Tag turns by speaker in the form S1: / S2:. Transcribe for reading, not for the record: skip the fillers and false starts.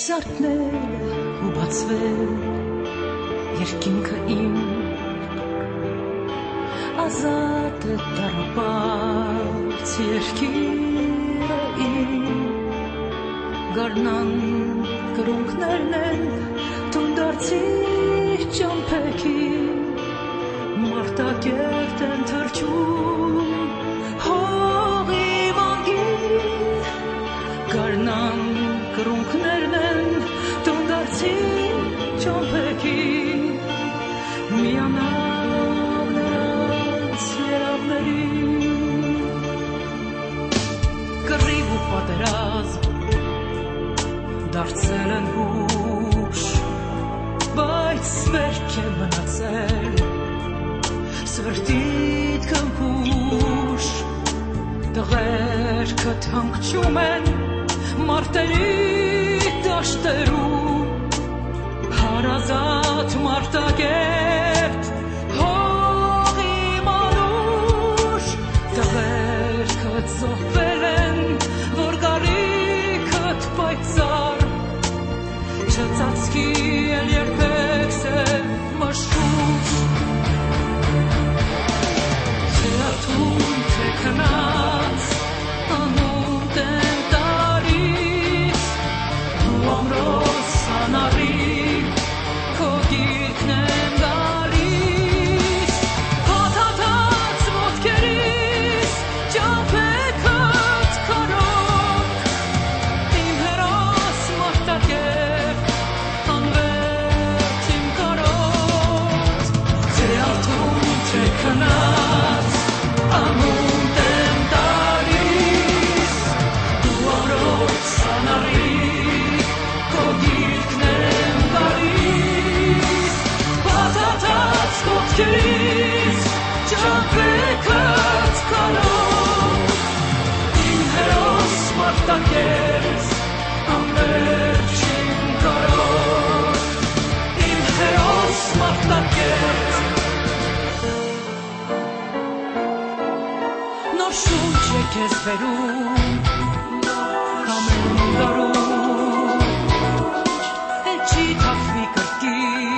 S1: Զարթնել ու բացվել երկինքը իմ ազատ է տառապած երկիրը իմ գարնան կրունկներն են տունդարձի ճամփեքին մարտակերտ են թրջում հողի մանգին գարնան կրունկներն են տունդարձի ճամփեքին միանալ նրանց երավներին կռիվ ու պատերազմ դարձել են հուշ բայց վերք է մնացել սրտիդ կնքուշ տղերքդ հանգչում են մարտերի դաշտերում հարազատ մարտակերտ հողի մանուշ տղերքդ զոհվել են որ գարիքդ պայծառ չծածկի էլ երբեք սև մաշուշ թե աթուն թե քնած անունդ եմ տարիս ու ամրոս անարիք քո գիրքն եմ գալիս հաթաթած ոտքերիս ճամփեքդ քարոք իմ հերոս մարտակերտ անվերջ իմ կարոտ թե աթուն թե քնած անունդ եմ տարիս դու ամրոց անարիք քո գիրքն եմ գալիս հաթաթած ոտքերիս ճամփեքդ քարոք իմ հերոս մարտակերտ անվերջ իմ կարոտ իմ հերոս մարտակերտ Նոր շունչ է քեզ բերում ամեն դարում էլ չի թափվի կրկին